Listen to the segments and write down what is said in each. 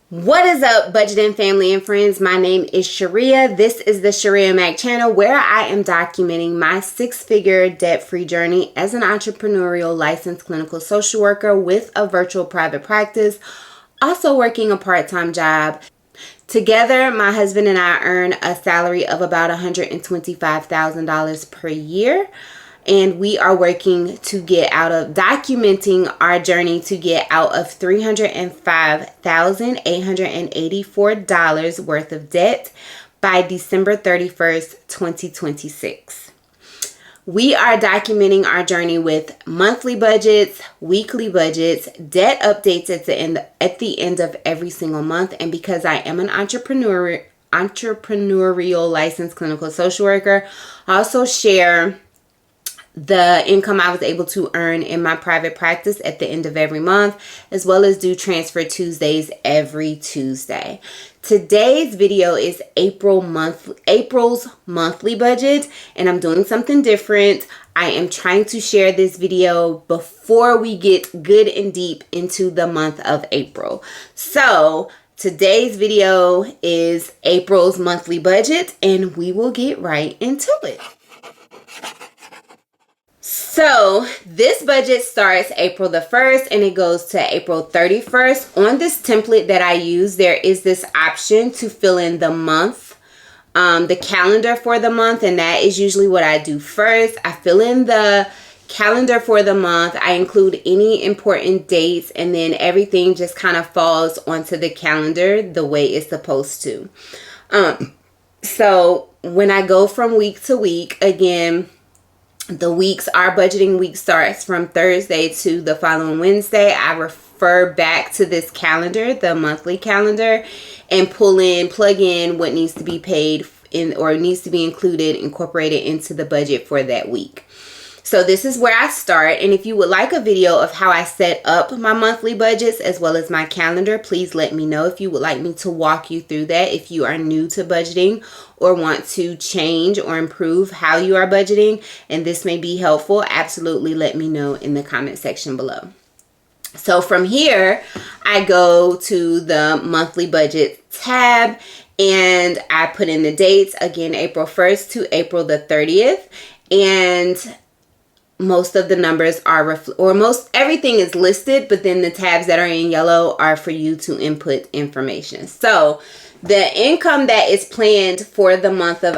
What is up, budgeting family and friends? My name is Shirria. This is the Shirria Mac channel where I am documenting my six-figure debt-free journey as an entrepreneurial licensed clinical social worker with a virtual private practice, also working a part-time job. Together, my husband and I earn a salary of about $125,000 per year. And we are working to get out of documenting our journey to get out of $305,884 worth of debt by December 31st, 2026. We are documenting our journey with monthly budgets, weekly budgets, debt updates at the end of every single month. And because I am an entrepreneurial licensed clinical social worker, I also share the income I was able to earn in my private practice at the end of every month, as well as do transfer Tuesdays every Tuesday. Today's video is April's monthly budget, and I'm doing something different. I am trying to share this video before we get good and deep into the month of April. So today's video is April's monthly budget, and we will get right into it. So this budget starts April the 1st and it goes to April 31st. On this template that I use, there is this option to fill in the month, the calendar for the month, and that is usually what I do first. I fill in the calendar for the month. I include any important dates, and then everything just kind of falls onto the calendar the way it's supposed to. So when I go from week to week, again, our budgeting week starts from Thursday to the following Wednesday. I refer back to this calendar, the monthly calendar, and plug in what needs to be paid in or needs to be incorporated into the budget for that week. So this is where I start. And if you would like a video of how I set up my monthly budgets as well as my calendar, please let me know if you would like me to walk you through that. If you are new to budgeting or want to change or improve how you are budgeting and this may be helpful, absolutely let me know in the comment section below. So from here, I go to the monthly budget tab and I put in the dates, again, April 1st to April the 30th. And most of the numbers are everything is listed, but then the tabs that are in yellow are for you to input information. So the income that is planned for the month of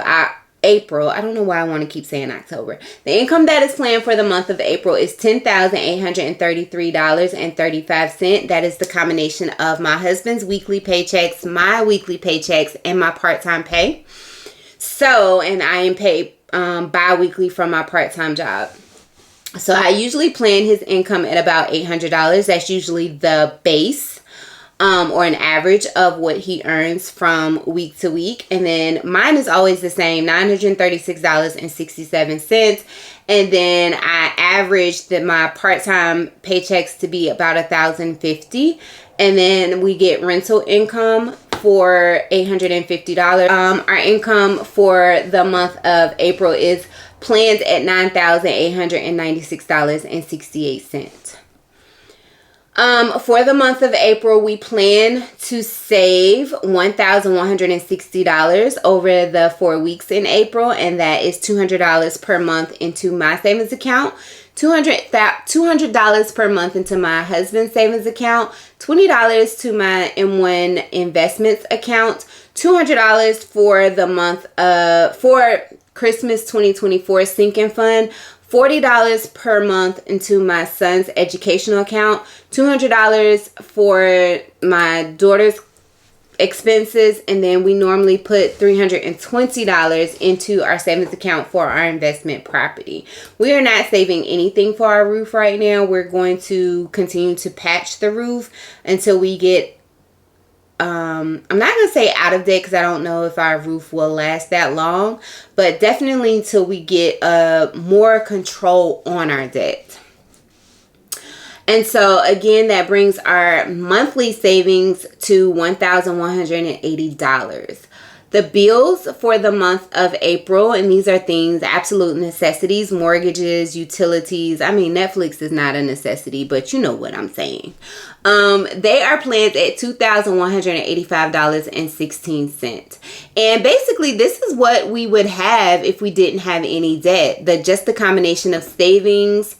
April, I don't know why I want to keep saying October. The income that is planned for the month of April is $10,833.35. That is the combination of my husband's weekly paychecks, my weekly paychecks, and my part-time pay. So, and I am paid bi-weekly from my part-time job. So I usually plan his income at about $800. That's usually the base or an average of what he earns from week to week. And then mine is always the same, $936.67. And then I averaged my part-time paychecks to be about $1,050. And then we get rental income for $850. Our income for the month of April is planned at $9,896.68. For the month of April, we plan to save $1,160 over the 4 weeks in April, and that is $200 per month into my savings account, $200 per month into my husband's savings account, $20 to my M1 investments account, $200 for the month for Christmas 2024 sinking fund, $40 per month into my son's educational account, $200 for my daughter's expenses, and then we normally put $320 into our savings account for our investment property. We are not saving anything for our roof right now. We're going to continue to patch the roof until we get I'm not going to say out of debt because I don't know if our roof will last that long, but definitely until we get more control on our debt. And so again, that brings our monthly savings to $1,180. The bills for the month of April, and these are things, absolute necessities, mortgages, utilities. I mean, Netflix is not a necessity, but you know what I'm saying. They are planned at $2,185.16. And basically, this is what we would have if we didn't have any debt. Just the combination of savings,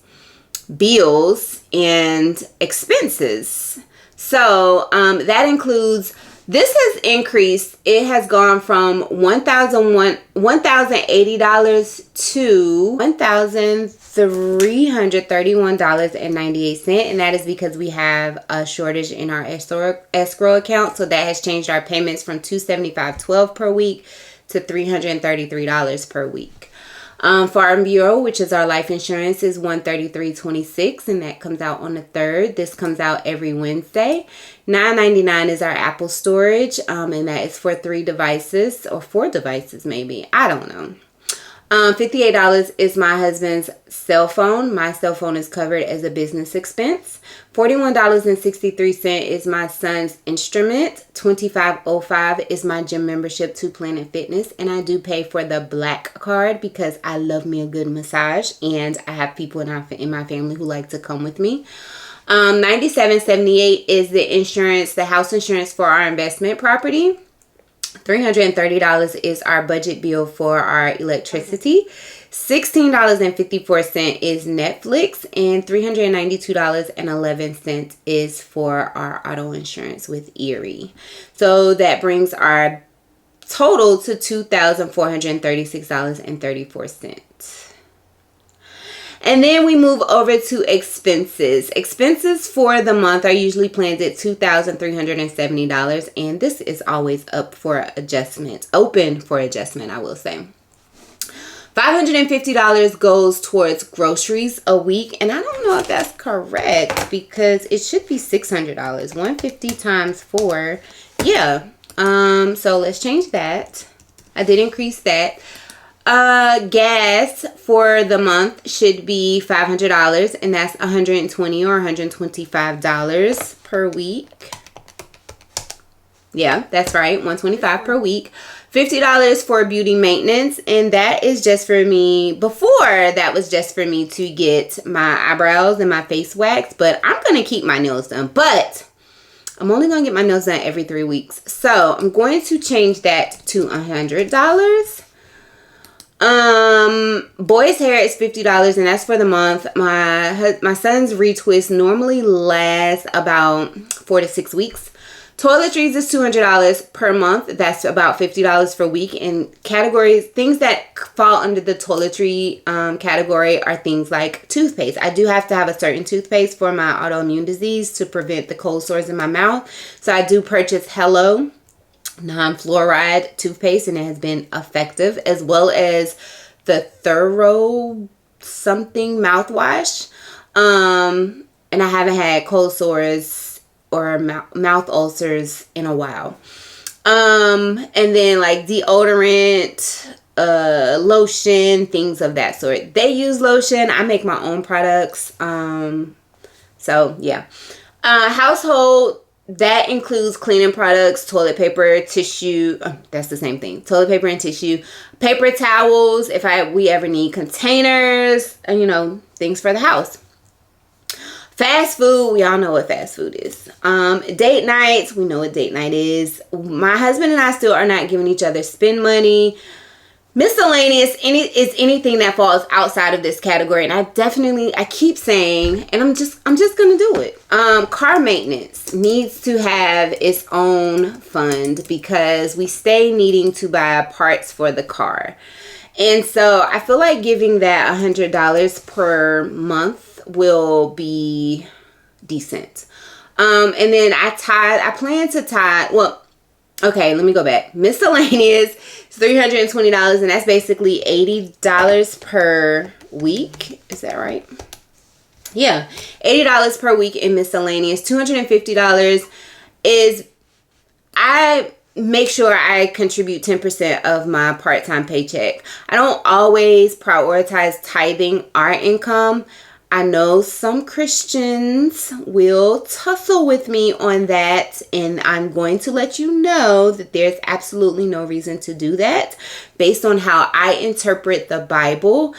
bills, and expenses. So that includes, this has increased. It has gone from $1,080 to $1,331.98. And that is because we have a shortage in our escrow account. So that has changed our payments from $275.12 per week to $333 per week. Farm Bureau, which is our life insurance, is $133.26, and that comes out on the 3rd. This comes out every Wednesday. $9.99 is our Apple storage, and that is for 3 devices, or 4 devices maybe. I don't know. $58 is my husband's cell phone. My cell phone is covered as a business expense. $41.63 is my son's instrument. $25.05 is my gym membership to Planet Fitness. And I do pay for the black card because I love me a good massage. And I have people in my family who like to come with me. $97.78 is the insurance, the house insurance for our investment property. $330 is our budget bill for our electricity. $16.54 is Netflix, and $392.11 is for our auto insurance with Erie. So that brings our total to $2,436.34. And then we move over to expenses. Expenses for the month are usually planned at $2,370. And this is always up for adjustment. Open for adjustment, I will say. $550 goes towards groceries a week. And I don't know if that's correct because it should be $600. $150 times 4. Yeah. So let's change that. I did increase that. Gas for the month should be $500, and that's $120 or $125 per week. Yeah, that's right, $125 per week. $50 for beauty maintenance, and that is just for me. Before, that was just for me to get my eyebrows and my face waxed, but I'm going to keep my nails done. But I'm only going to get my nails done every 3 weeks. So I'm going to change that to $100. Boys hair is $50, and that's for the month. My son's retwist normally lasts about 4 to 6 weeks. Toiletries is $200 per month. That's about $50 per week. And categories, things that fall under the toiletry category are things like toothpaste. I do have to have a certain toothpaste for my autoimmune disease to prevent the cold sores in my mouth. So I do purchase Hello non-fluoride toothpaste, and it has been effective, as well as the Thorough something mouthwash. And I haven't had cold sores or mouth ulcers in a while. And then like deodorant, lotion, things of that sort. They use lotion. I make my own products. So yeah. Household, that includes cleaning products, toilet paper, tissue. That's the same thing. Toilet paper and tissue. Paper towels, if we ever need containers, and things for the house. Fast food, we all know what fast food is. Date nights, we know what date night is. My husband and I still are not giving each other spend money. Miscellaneous is anything that falls outside of this category, and I keep saying, and I'm just gonna do it. Car maintenance needs to have its own fund because we stay needing to buy parts for the car, and so I feel like giving that $100 per month will be decent. And then I plan to tie. Well, okay, let me go back. Miscellaneous is $320, and that's basically $80 per week. Is that right? Yeah, $80 per week in miscellaneous. $250 is, I make sure I contribute 10% of my part-time paycheck. I don't always prioritize tithing our income. I know some Christians will tussle with me on that, and I'm going to let you know that there's absolutely no reason to do that. Based on how I interpret the Bible,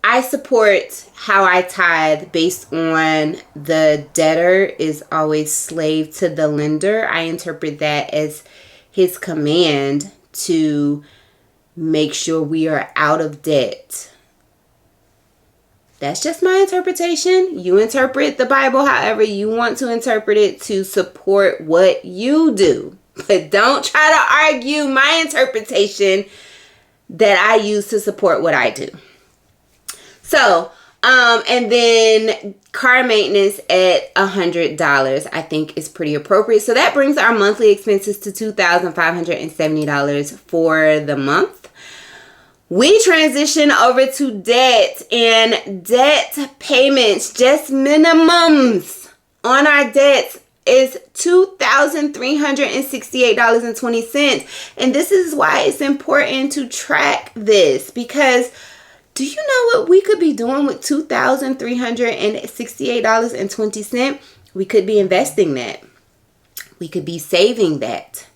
I support how I tithe based on the debtor is always slave to the lender. I interpret that as his command to make sure we are out of debt. That's just my interpretation. You interpret the Bible however you want to interpret it to support what you do. But don't try to argue my interpretation that I use to support what I do. So, and then car maintenance at $100, I think is pretty appropriate. So that brings our monthly expenses to $2,570 for the month. We transition over to debt, and debt payments, just minimums on our debts, is $2,368.20. And this is why it's important to track this, because do you know what we could be doing with $2,368.20? We could be investing that. We could be saving that.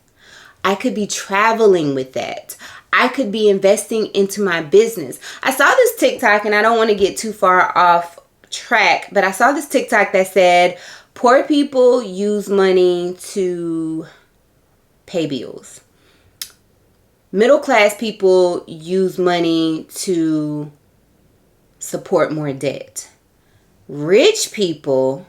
I could be traveling with that. I could be investing into my business. I saw this TikTok, and I don't want to get too far off track, but I saw this TikTok that said poor people use money to pay bills. Middle class people use money to support more debt. Rich people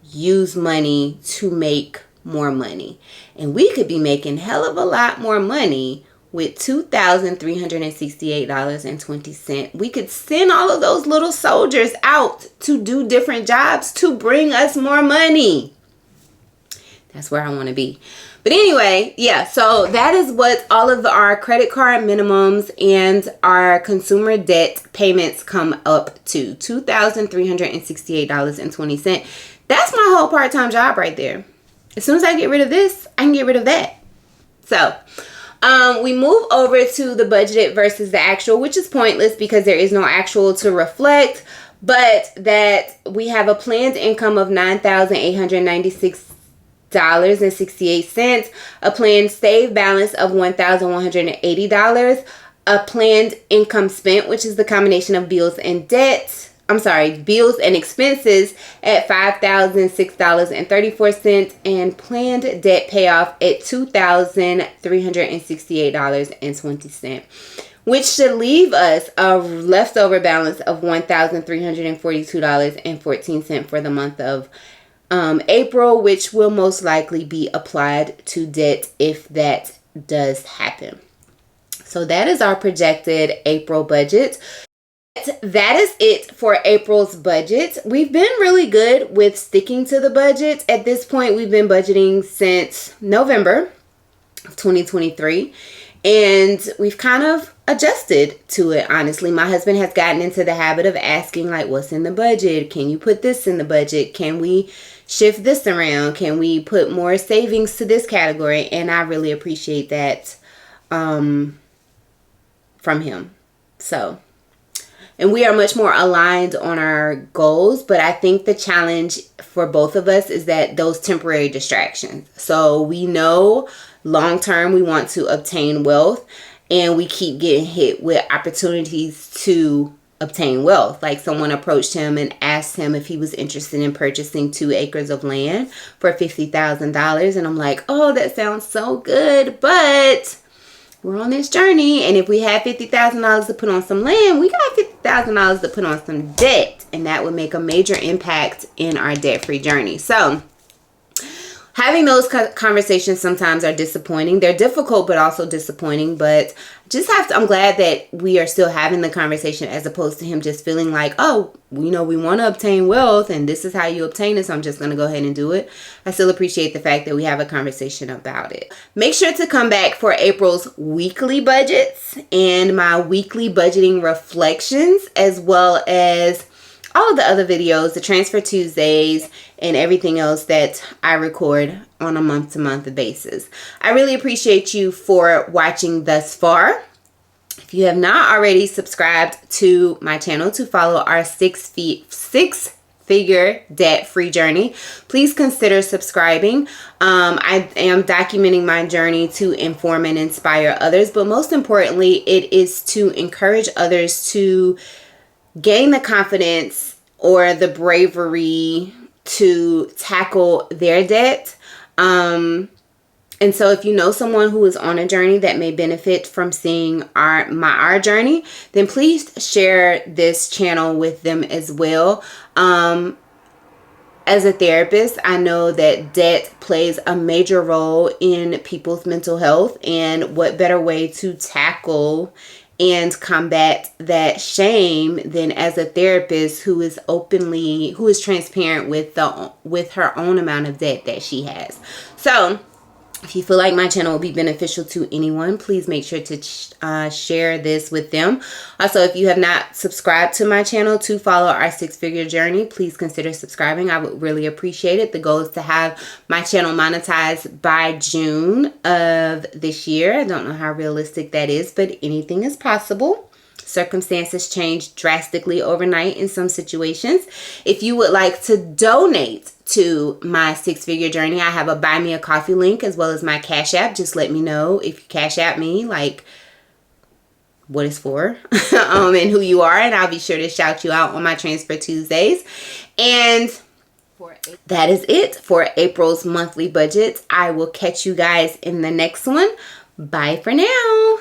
use money to make more money. And we could be making hell of a lot more money with $2,368.20. We could send all of those little soldiers out to do different jobs to bring us more money. That's where I want to be. But anyway, yeah, so that is what all of our credit card minimums and our consumer debt payments come up to. $2,368.20. That's my whole part-time job right there. As soon as I get rid of this, I can get rid of that. So, we move over to the budgeted versus the actual, which is pointless because there is no actual to reflect, but that we have a planned income of $9,896.68, a planned save balance of $1,180, a planned income spent, which is the combination of bills and expenses at $5,006.34, and planned debt payoff at $2,368.20, which should leave us a leftover balance of $1,342.14 for the month of April, which will most likely be applied to debt if that does happen. So that is our projected April budget. That is it for April's budget. We've been really good with sticking to the budget. At this point, we've been budgeting since November of 2023, and we've kind of adjusted to it, honestly. My husband has gotten into the habit of asking, like, what's in the budget? Can you put this in the budget? Can we shift this around? Can we put more savings to this category? And I really appreciate that from him. So, and we are much more aligned on our goals, but I think the challenge for both of us is that those temporary distractions. So we know long term we want to obtain wealth, and we keep getting hit with opportunities to obtain wealth. Like, someone approached him and asked him if he was interested in purchasing 2 acres of land for $50,000. And I'm like, oh, that sounds so good, but we're on this journey, and if we had $50,000 to put on some land, we got $50,000 to put on some debt, and that would make a major impact in our debt-free journey. So having those conversations sometimes are disappointing. They're difficult, but also disappointing. But I'm glad that we are still having the conversation, as opposed to him just feeling like, oh, we want to obtain wealth, and this is how you obtain it, so I'm just going to go ahead and do it. I still appreciate the fact that we have a conversation about it. Make sure to come back for April's weekly budgets and my weekly budgeting reflections, as well as all of the other videos, the Transfer Tuesdays, and everything else that I record on a month-to-month basis. I really appreciate you for watching thus far. If you have not already subscribed to my channel to follow our six-figure debt-free journey, please consider subscribing. I am documenting my journey to inform and inspire others, but most importantly, it is to encourage others to gain the confidence or the bravery to tackle their debt. And so if you know someone who is on a journey that may benefit from seeing our journey, then please share this channel with them as well. As a therapist, I know that debt plays a major role in people's mental health, and what better way to tackle and combat that shame than as a therapist who is transparent with her own amount of debt that she has. So if you feel like my channel will be beneficial to anyone, please make sure to share this with them. Also, if you have not subscribed to my channel to follow our six-figure journey, please consider subscribing. I would really appreciate it. The goal is to have my channel monetized by June of this year. I don't know how realistic that is, but anything is possible. Circumstances change drastically overnight in some situations. If you would like to donate to my six-figure journey, I have a buy me a coffee link as well as my Cash App. Just let me know if you Cash App me, like what it's for and who you are, and I'll be sure to shout you out on my Transfer Tuesdays. And that is it for April's monthly budget. I will catch you guys in the next one. Bye for now.